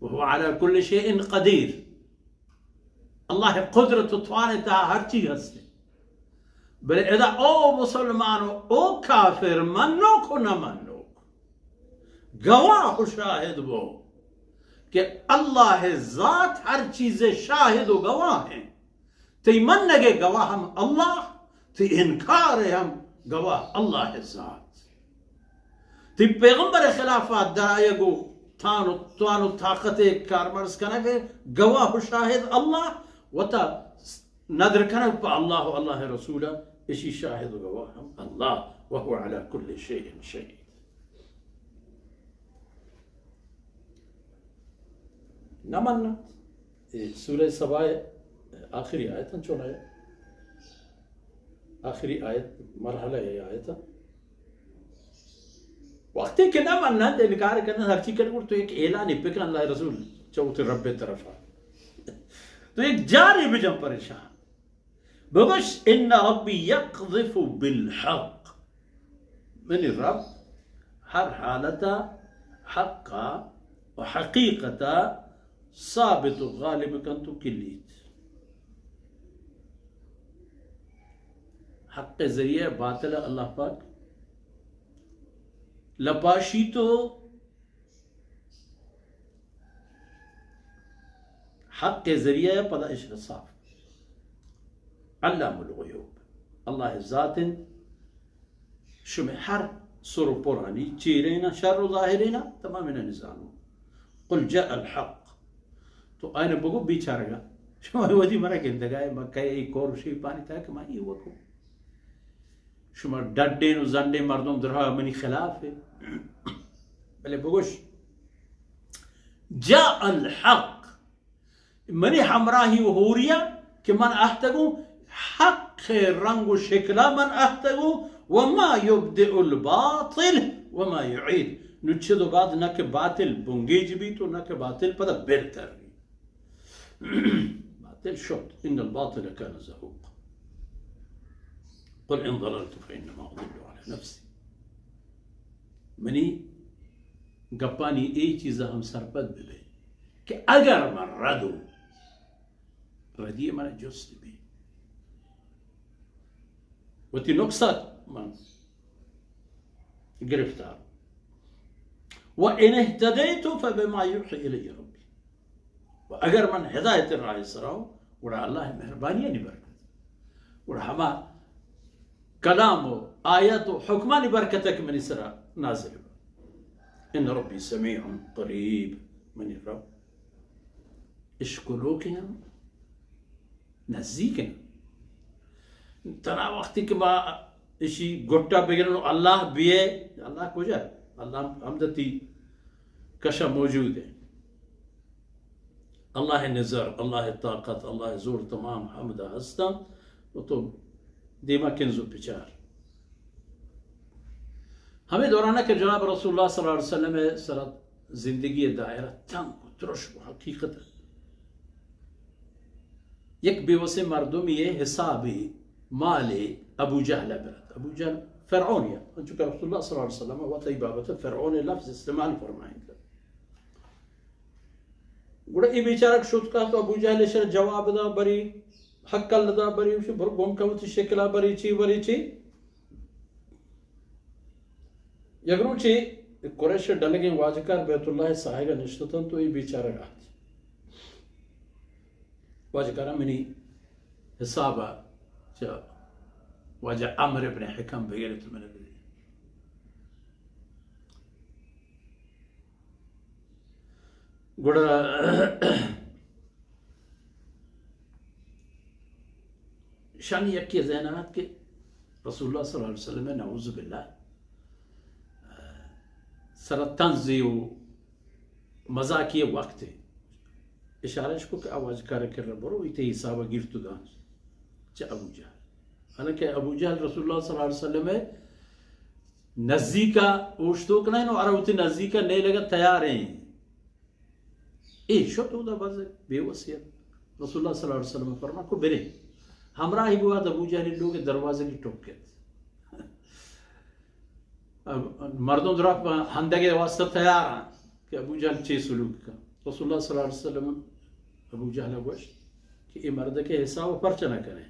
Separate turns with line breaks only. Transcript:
وهو على كل شيء قدير. الله قدرة توانتا هر چی هسته. بل اذا او مسلمان او کافر منوک و نمنوک گواہ و شاہد وہ کہ اللہ ذات ہر چیز شاہد و گواہ ہیں. تی منگے گواہ ہم اللہ، تی انکار ہم گواہ اللہ ذات. تی پیغمبر خلافات درائے گو توانو طاقت کارمرز کنگے گواہ و شاہد اللہ و تا ندر کنگ پا اللہ و اللہ رسولہ اسی شاہد و گواہ ہم اللہ وہو علی کل شیء شہید. نہ ماننا. سورہ سبا آخری آیت چونا ہے، آخری آیت مرحلہ ہے آیت. وقتی کہ نہ ماننا انکار کرنا ہر چیز کرنا تو ایک اعلان ہی پکن اللہ رسول چوت رب طرف تو ایک جاری بجم پریشان بگوش ان ربی یقذف بالحق. من رب ہر حالتا حقا و حقیقتا ثابت و غالب کن تو کلید. حق کے ذریعے باطل اللہ پاک لپاشی تو حق کے ذریعے پدا اشر صاف. علام الغیوب اللہ ذات شمع ہر سر و پرانی چیرینا شر و ظاہرینا تمام نظام. قل جاء الحق تو آئین بگو بیچارے گا شما ودی مرا گندگائے مکہ ایک اور شی پانی تھا کہ میں یہ وکو شما ڈڈین و زنڈے مردم درہا منی خلاف ہے. بلے بگوش جاء الحق منی ہمراہی و حوریا کہ من احتگو حق رنگ و شکلا من احتگو وما یبدئ الباطل وما یعید. نچھے دو بعد نہ کہ باطل بنگیج بھی تو نہ کہ باطل پدا بہتر بھی. باطل شد ان الباطل كان زهوقا قل ان ضللت فانما اضل على نفسي. منی گپانی ای چیزا ہم سرپد بلے کہ اگر من ردو ردی من جست بھی وتی نقصت من گرفتار وان اهتديت فبما يوحي الي ربي. اگر من ہدایت راہ سراؤ وڑا اللہ مہربانی نہیں برکت وڑا ہما کلام و آیت و حکمانی برکت ہے کہ منی سرا نازل ہو. ان ربی سمیع قریب. منی رب اشکلو کے ہم نزدیک ہیں. تنا وقتی کہ با اسی گھٹا بگرنو اللہ بیئے اللہ کو جائے اللہ حمدتی کشا موجود ہے. اللہ نظر اللہ طاقت اللہ زور تمام حمدہ ہستا وہ تو دیما کنزو پچار. ہمیں دورانا کہ جناب رسول اللہ صلی اللہ علیہ وسلم سرات زندگی دائرہ تنگ و ترش و حقیقت یک بیوسے مردم یہ حسابی مال ابو جہل برد. ابو جہل فرعونیہ چونکہ رسول اللہ صلی اللہ علیہ وسلم و طیبابت فرعون لفظ استعمال فرمائیں گے. گوڑا ای بیچارک شد کا تو ابو جہل شر جواب دا بری حقل دا بری وشی بر گم کمتی شکلا بری چی یگرو چی قریش ڈلگیں واجکار بیت اللہ صاحبہ نشتتن تو ای بیچارک آتی واجکارا منی حسابہ چا واجہ عمر ابن حکم بگیرت من ابن گوڑا شانی یکی زینات کہ رسول اللہ صلی اللہ علیہ وسلم نعوذ باللہ سر تنزی و مزاکی وقت ہے اشارش کو کہ آواز کار کر رہا برو ایتے حسابہ گرتو دانس چا ابو جہل. حالانکہ ابو جہل رسول اللہ صلی اللہ علیہ وسلم نزدیکا اوشتوک نہیں نو عربتی نزدیکا نہیں لگا تیار ہیں شد ہوتا باز بے وسیعت رسول اللہ صلی اللہ علیہ وسلم فرما کو برے ہمراہ ہی بوا ابو جہل لوگ دروازے کی ٹوک کے مردوں طرف ہندگے واسطہ تیار ہیں کہ ابو جہل چی سلوک کا رسول اللہ صلی اللہ علیہ وسلم ابو جہل گوشت کہ یہ مرد کے حصہ وہ پرچہ نہ کریں